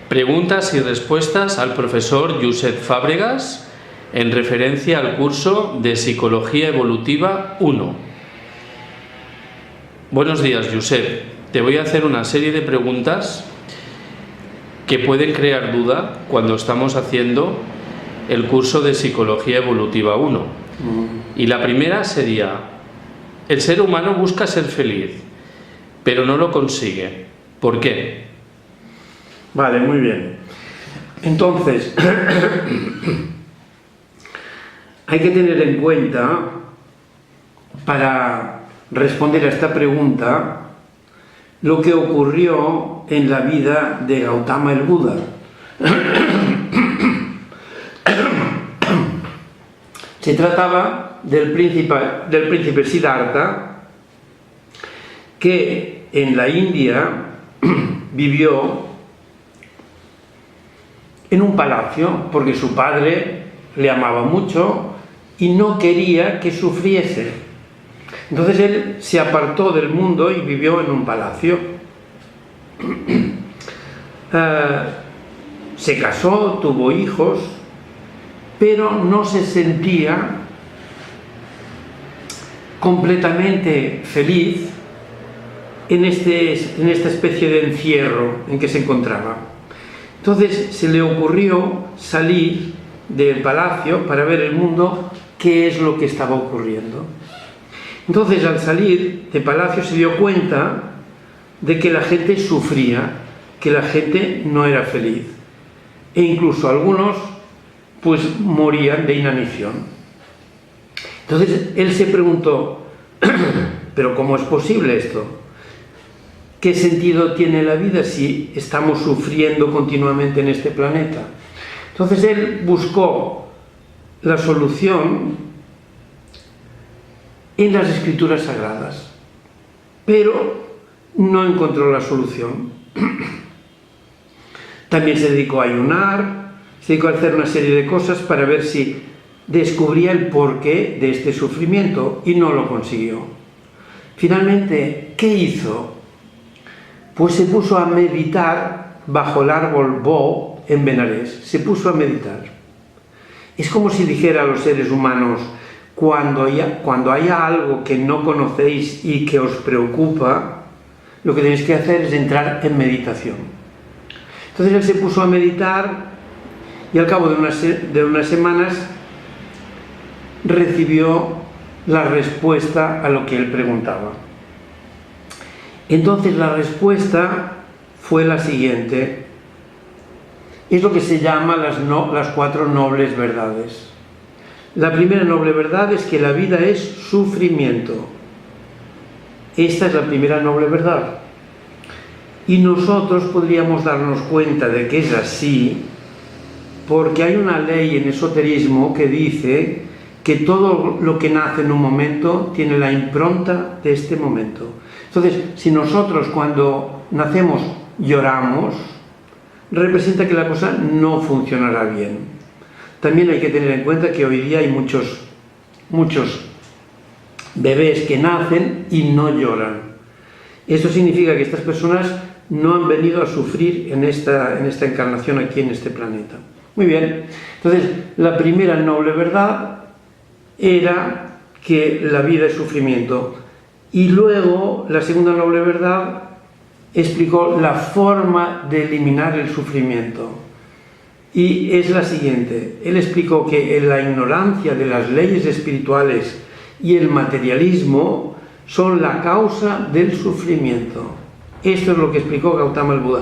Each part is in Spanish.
Preguntas y respuestas al profesor Josep Fábregas en referencia al curso de Psicología Evolutiva 1. Buenos días, Josep. Te voy a hacer una serie de preguntas que pueden crear duda cuando estamos haciendo el curso de Psicología Evolutiva 1. Y la primera sería: el ser humano busca ser feliz, pero no lo consigue. ¿Por qué? Vale, muy bien. Entonces, hay que tener en cuenta, para responder a esta pregunta, lo que ocurrió en la vida de Gautama el Buda. Se trataba del príncipe Siddhartha, que en la India vivió en un palacio porque su padre le amaba mucho y no quería que sufriese. Entonces él se apartó del mundo y vivió en un palacio. Se casó, tuvo hijos, pero no se sentía completamente feliz en esta especie de encierro en que se encontraba. Entonces se le ocurrió salir del palacio para ver el mundo, qué es lo que estaba ocurriendo. Entonces, al salir del palacio, se dio cuenta de que la gente sufría, que la gente no era feliz, e incluso algunos pues morían de inanición. Entonces él se preguntó: ¿pero cómo es posible esto? ¿Qué sentido tiene la vida si estamos sufriendo continuamente en este planeta? Entonces él buscó la solución en las escrituras sagradas, pero no encontró la solución. También se dedicó a ayunar, se dedicó a hacer una serie de cosas para ver si descubría el porqué de este sufrimiento, y no lo consiguió. Finalmente, ¿qué hizo? Pues se puso a meditar bajo el árbol Bo en Benares. Se puso a meditar. Es como si dijera a los seres humanos: cuando haya algo que no conocéis y que os preocupa, lo que tenéis que hacer es entrar en meditación. Entonces él se puso a meditar y al cabo de unas semanas recibió la respuesta a lo que él preguntaba. Entonces la respuesta fue la siguiente. Es lo que se llama las 4 nobles verdades. La primera noble verdad es que la vida es sufrimiento. Esta es la primera noble verdad. Y nosotros podríamos darnos cuenta de que es así porque hay una ley en esoterismo que dice que todo lo que nace en un momento tiene la impronta de este momento. Entonces, si nosotros cuando nacemos lloramos, representa que la cosa no funcionará bien. También hay que tener en cuenta que hoy día hay muchos bebés que nacen y no lloran. Eso significa que estas personas no han venido a sufrir en esta encarnación aquí en este planeta. Muy bien. Entonces, la primera noble verdad era que la vida es sufrimiento. Y luego, la segunda noble verdad explicó la forma de eliminar el sufrimiento. Y es la siguiente. Él explicó que la ignorancia de las leyes espirituales y el materialismo son la causa del sufrimiento. Esto es lo que explicó Gautama el Buda.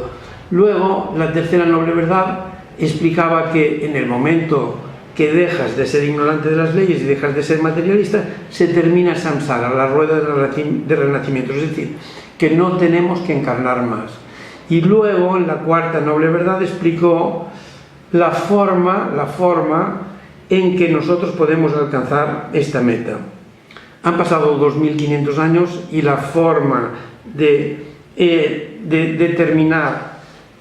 Luego, la tercera noble verdad explicaba que en el momento que dejas de ser ignorante de las leyes y dejas de ser materialista, se termina samsara, la rueda de renacimiento, es decir, que no tenemos que encarnar más. Y luego, en la cuarta noble verdad, explicó la forma en que nosotros podemos alcanzar esta meta. Han pasado 2500 años y la forma de determinar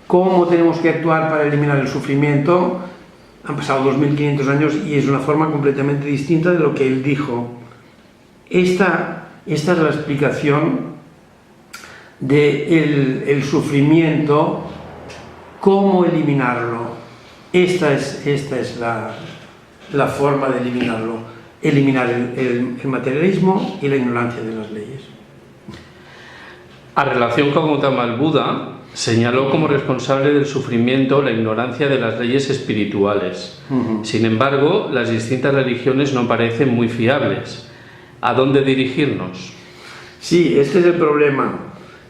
cómo tenemos que actuar para eliminar el sufrimiento, han pasado 2500 años y es una forma completamente distinta de lo que él dijo. Esta es la explicación del sufrimiento ¿Cómo eliminarlo? Esta es la forma de eliminarlo. Eliminar el materialismo y la ignorancia de las leyes. A relación con Gautama el Buda, señaló como responsable del sufrimiento la ignorancia de las leyes espirituales. Sin embargo, las distintas religiones no parecen muy fiables. ¿A dónde dirigirnos? Sí, este es el problema,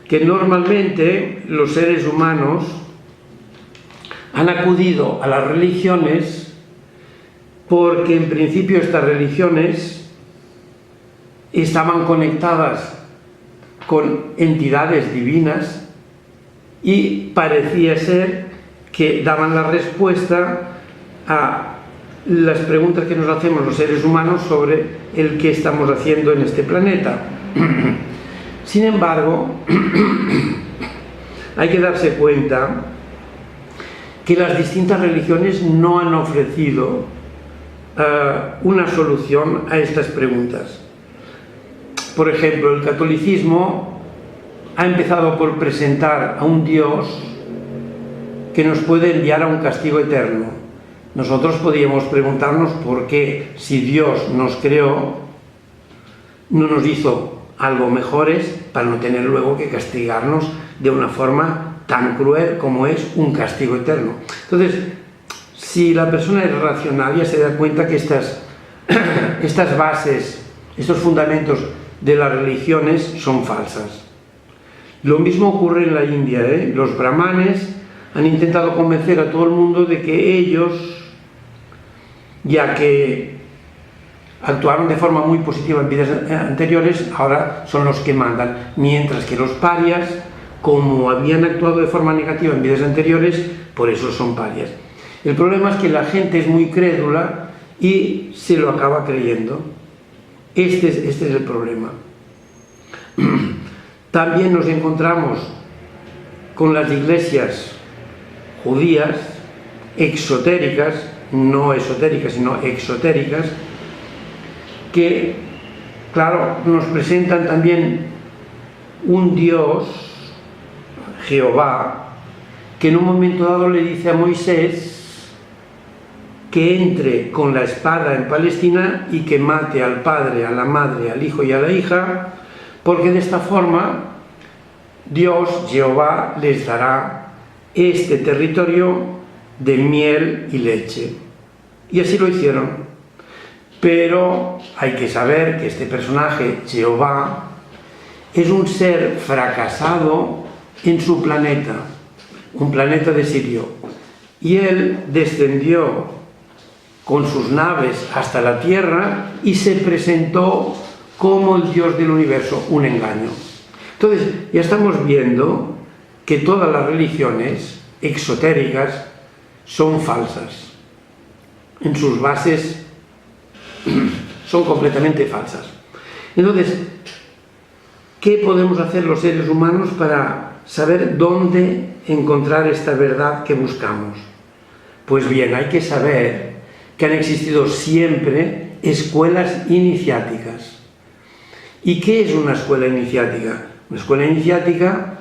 que normalmente los seres humanos han acudido a las religiones porque en principio estas religiones estaban conectadas con entidades divinas y parecía ser que daban la respuesta a las preguntas que nos hacemos los seres humanos sobre el que estamos haciendo en este planeta. Sin embargo, hay que darse cuenta que las distintas religiones no han ofrecido una solución a estas preguntas. Por ejemplo, el catolicismo ha empezado por presentar a un Dios que nos puede enviar a un castigo eterno. Nosotros podríamos preguntarnos por qué, si Dios nos creó, no nos hizo algo mejores para no tener luego que castigarnos de una forma tan cruel como es un castigo eterno. Entonces, si la persona es racional, ya se da cuenta que estas bases, estos fundamentos de las religiones son falsas. Lo mismo ocurre en la India, ¿eh? Los brahmanes han intentado convencer a todo el mundo de que ellos, ya que actuaron de forma muy positiva en vidas anteriores, ahora son los que mandan, mientras que los parias, como habían actuado de forma negativa en vidas anteriores, por eso son parias. El problema es que la gente es muy crédula y se lo acaba creyendo. Este es el problema. También nos encontramos con las iglesias judías exotéricas, no esotéricas, sino exotéricas, que, claro, nos presentan también un Dios, Jehová, que en un momento dado le dice a Moisés que entre con la espada en Palestina y que mate al padre, a la madre, al hijo y a la hija, porque de esta forma Dios, Jehová, les dará este territorio de miel y leche. Y así lo hicieron. Pero hay que saber que este personaje, Jehová, es un ser fracasado en su planeta, un planeta de Sirio. Y él descendió con sus naves hasta la Tierra y se presentó como el Dios del universo, un engaño. Entonces, ya estamos viendo que todas las religiones exotéricas son falsas. En sus bases son completamente falsas. Entonces, ¿qué podemos hacer los seres humanos para saber dónde encontrar esta verdad que buscamos? Pues bien, hay que saber que han existido siempre escuelas iniciáticas. ¿Y qué es una escuela iniciática? Una escuela iniciática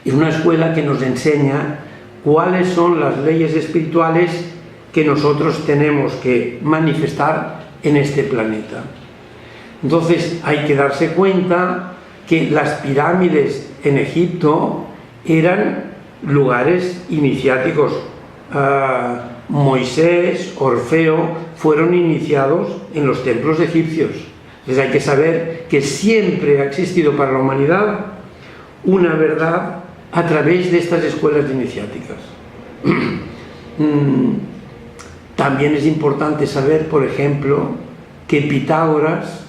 es una escuela que nos enseña cuáles son las leyes espirituales que nosotros tenemos que manifestar en este planeta. Entonces hay que darse cuenta que las pirámides en Egipto eran lugares iniciáticos. Moisés, Orfeo, fueron iniciados en los templos egipcios. Entonces hay que saber que siempre ha existido para la humanidad una verdad a través de estas escuelas iniciáticas. También es importante saber, por ejemplo, que Pitágoras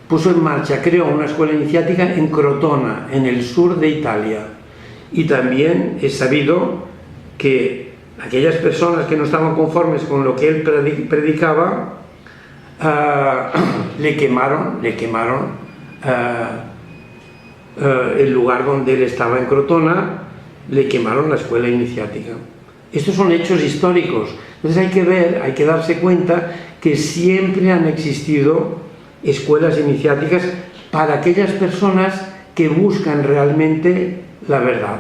puso en marcha, creó una escuela iniciática en Crotona, en el sur de Italia. Y también es sabido que aquellas personas que no estaban conformes con lo que él predicaba, le quemaron el lugar donde él estaba en Crotona, le quemaron la escuela iniciática. Estos son hechos históricos. Entonces hay que darse cuenta que siempre han existido escuelas iniciáticas para aquellas personas que buscan realmente la verdad.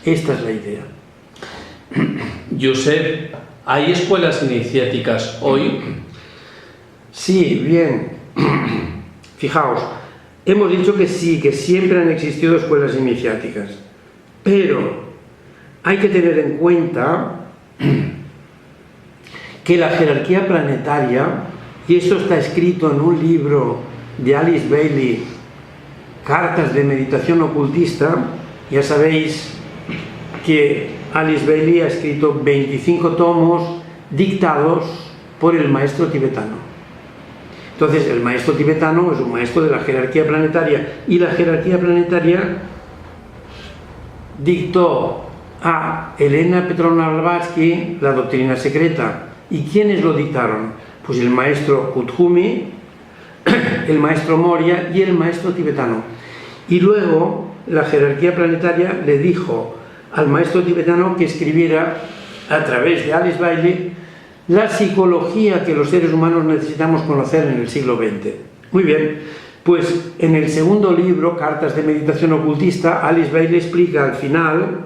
Esta es la idea. Josep, ¿hay escuelas iniciáticas hoy? Sí, bien. Fijaos, hemos dicho que sí, que siempre han existido escuelas iniciáticas, pero hay que tener en cuenta que la jerarquía planetaria, y esto está escrito en un libro de Alice Bailey, Cartas de Meditación Ocultista. Ya sabéis que Alice Bailey ha escrito 25 tomos dictados por el maestro tibetano. Entonces, el maestro tibetano es un maestro de la jerarquía planetaria, y la jerarquía planetaria dictó a Elena Petrovna Blavatsky la doctrina secreta. ¿Y quiénes lo dictaron? Pues el maestro Kuthumi, el maestro Moria y el maestro tibetano. Y luego la jerarquía planetaria le dijo al maestro tibetano que escribiera, a través de Alice Bailey, la psicología que los seres humanos necesitamos conocer en el siglo XX. Muy bien, pues en el segundo libro, Cartas de Meditación Ocultista, Alice Bailey explica al final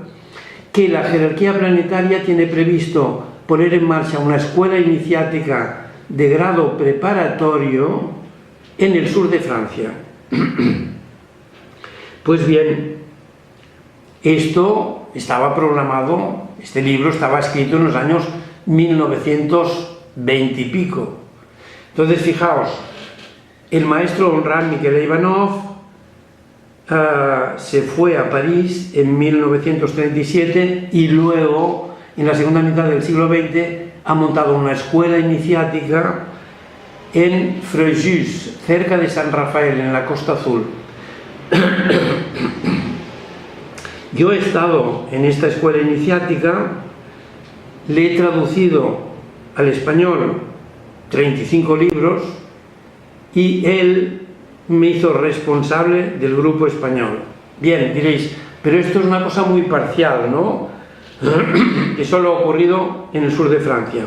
que la jerarquía planetaria tiene previsto poner en marcha una escuela iniciática de grado preparatorio en el sur de Francia. Pues bien, esto estaba programado, este libro estaba escrito en los años 1920 y pico. Entonces, fijaos, el maestro Honrad Mikhail Ivanov se fue a París en 1937 y luego, en la segunda mitad del siglo XX, ha montado una escuela iniciática en Fréjus, cerca de San Rafael, en la Costa Azul. Yo he estado en esta escuela iniciática, le he traducido al español 35 libros y él me hizo responsable del grupo español. Bien, diréis, pero esto es una cosa muy parcial, ¿no? Que solo ha ocurrido en el sur de Francia.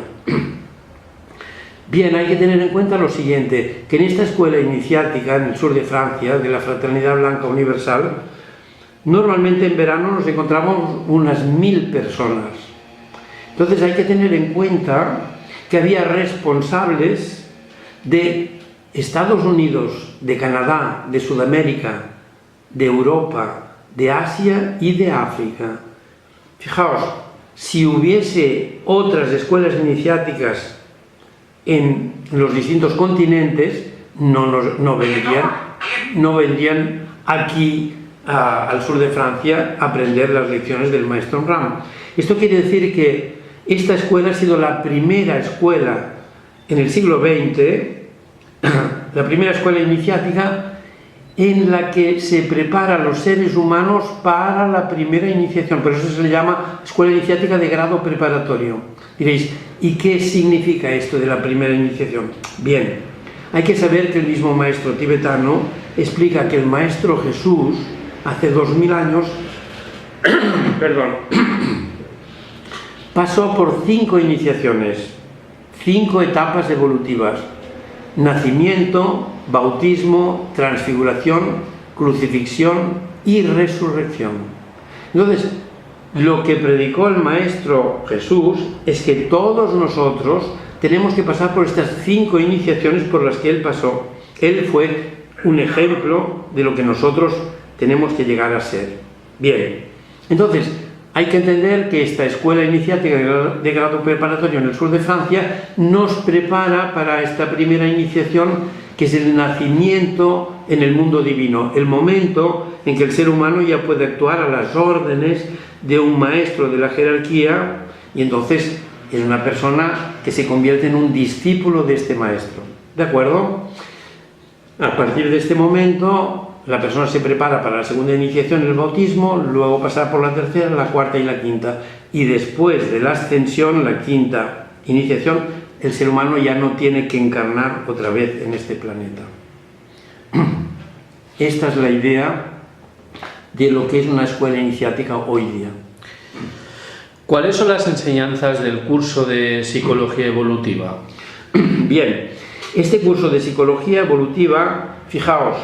Bien, hay que tener en cuenta lo siguiente, que en esta escuela iniciática en el sur de Francia, de la Fraternidad Blanca Universal, normalmente en verano nos encontramos unas 1000 personas. Entonces hay que tener en cuenta que había responsables de Estados Unidos, de Canadá, de Sudamérica, de Europa, de Asia y de África. Fijaos, si hubiese otras escuelas iniciáticas en los distintos continentes, no vendrían aquí al sur de Francia a aprender las lecciones del maestro Ram. Esto quiere decir que esta escuela ha sido la primera escuela en el siglo XX, la primera escuela iniciática en la que se prepara a los seres humanos para la primera iniciación. Por eso se le llama escuela iniciática de grado preparatorio. Diréis, ¿y qué significa esto de la primera iniciación? Bien, hay que saber que el mismo maestro tibetano explica que el maestro Jesús, hace 2000 años, pasó por 5 iniciaciones, 5 etapas evolutivas: nacimiento, bautismo, transfiguración, crucifixión y resurrección. Entonces, lo que predicó el maestro Jesús es que todos nosotros tenemos que pasar por estas 5 iniciaciones por las que él pasó. Él fue un ejemplo de lo que nosotros tenemos que llegar a ser. Bien, entonces hay que entender que esta escuela iniciática de grado preparatorio en el sur de Francia nos prepara para esta primera iniciación, que es el nacimiento en el mundo divino, el momento en que el ser humano ya puede actuar a las órdenes de un maestro de la jerarquía, y entonces es una persona que se convierte en un discípulo de este maestro. ¿De acuerdo? A partir de este momento, la persona se prepara para la segunda iniciación, el bautismo, luego pasará por la tercera, la cuarta y la quinta. Y después de la ascensión, la quinta iniciación, el ser humano ya no tiene que encarnar otra vez en este planeta. Esta es la idea de lo que es una escuela iniciática hoy día. ¿Cuáles son las enseñanzas del curso de Psicología Evolutiva? Bien, este curso de Psicología Evolutiva, fijaos,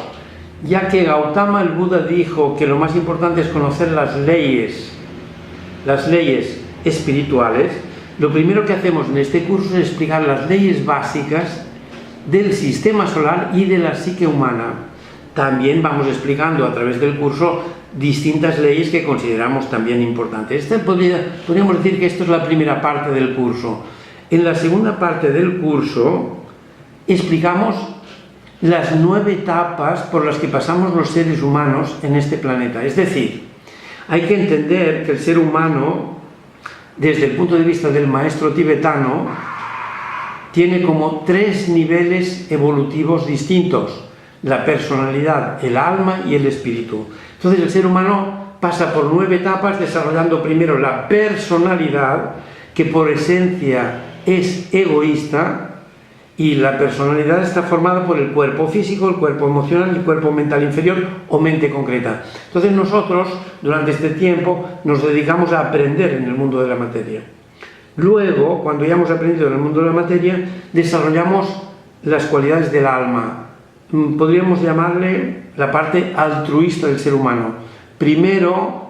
ya que Gautama el Buda dijo que lo más importante es conocer las leyes las leyes espirituales, lo primero que hacemos en este curso es explicar las leyes básicas del sistema solar y de la psique humana. También vamos explicando a través del curso distintas leyes que consideramos también importantes. Podríamos decir que esto es la primera parte del curso. En la segunda parte del curso explicamos las 9 etapas por las que pasamos los seres humanos en este planeta. Es decir, hay que entender que el ser humano, desde el punto de vista del maestro tibetano, tiene como 3 niveles evolutivos distintos: la personalidad, el alma y el espíritu. Entonces el ser humano pasa por 9 etapas, desarrollando primero la personalidad, que por esencia es egoísta, y la personalidad está formada por el cuerpo físico, el cuerpo emocional y el cuerpo mental inferior o mente concreta. Entonces nosotros, durante este tiempo, nos dedicamos a aprender en el mundo de la materia. Luego, cuando ya hemos aprendido en el mundo de la materia, desarrollamos las cualidades del alma. Podríamos llamarle la parte altruista del ser humano. Primero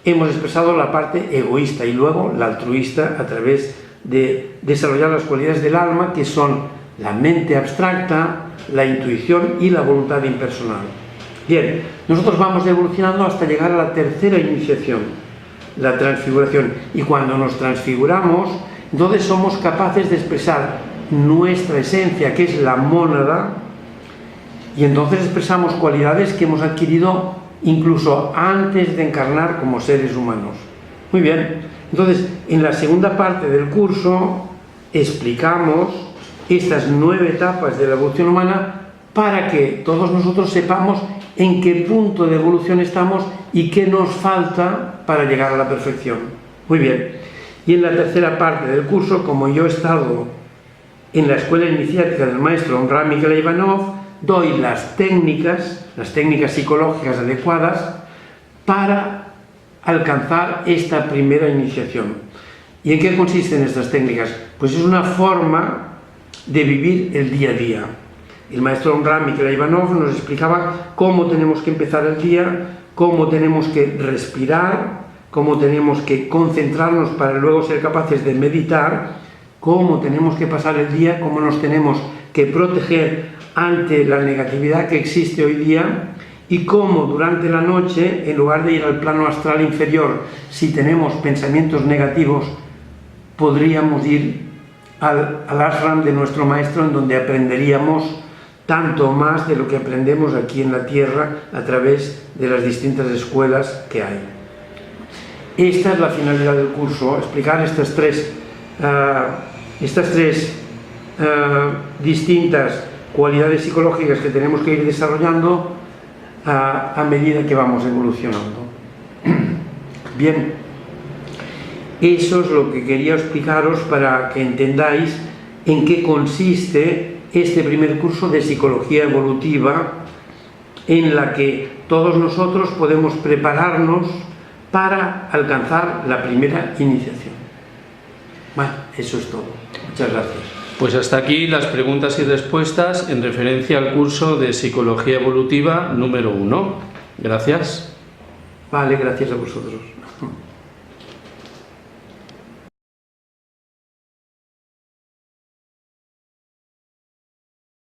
hemos expresado la parte egoísta y luego la altruista a través de desarrollar las cualidades del alma, que son la mente abstracta, la intuición y la voluntad impersonal. Bien, nosotros vamos evolucionando hasta llegar a la tercera iniciación, la transfiguración. Y cuando nos transfiguramos, entonces somos capaces de expresar nuestra esencia, que es la mónada, y entonces expresamos cualidades que hemos adquirido incluso antes de encarnar como seres humanos. Muy bien, entonces en la segunda parte del curso explicamos estas 9 etapas de la evolución humana para que todos nosotros sepamos en qué punto de evolución estamos y qué nos falta para llegar a la perfección. Muy bien, y en la tercera parte del curso, como yo he estado en la escuela iniciática del maestro Ram Mikhail Ivanov, doy las técnicas psicológicas adecuadas para alcanzar esta primera iniciación. ¿Y en qué consisten estas técnicas? Pues es una forma de vivir el día a día. El maestro Ram Mikhail Ivanov nos explicaba cómo tenemos que empezar el día, cómo tenemos que respirar, cómo tenemos que concentrarnos para luego ser capaces de meditar, cómo tenemos que pasar el día, cómo nos tenemos que proteger ante la negatividad que existe hoy día, y cómo durante la noche, en lugar de ir al plano astral inferior, si tenemos pensamientos negativos, podríamos ir al ashram de nuestro maestro, en donde aprenderíamos tanto más de lo que aprendemos aquí en la tierra a través de las distintas escuelas que hay. Esta es la finalidad del curso, explicar estas tres distintas cualidades psicológicas que tenemos que ir desarrollando a medida que vamos evolucionando. Bien, eso es lo que quería explicaros para que entendáis en qué consiste este primer curso de psicología evolutiva, en la que todos nosotros podemos prepararnos para alcanzar la primera iniciación. Bueno, eso es todo. Muchas gracias. Pues hasta aquí las preguntas y respuestas en referencia al curso de Psicología Evolutiva número 1. Gracias. Vale, gracias a vosotros.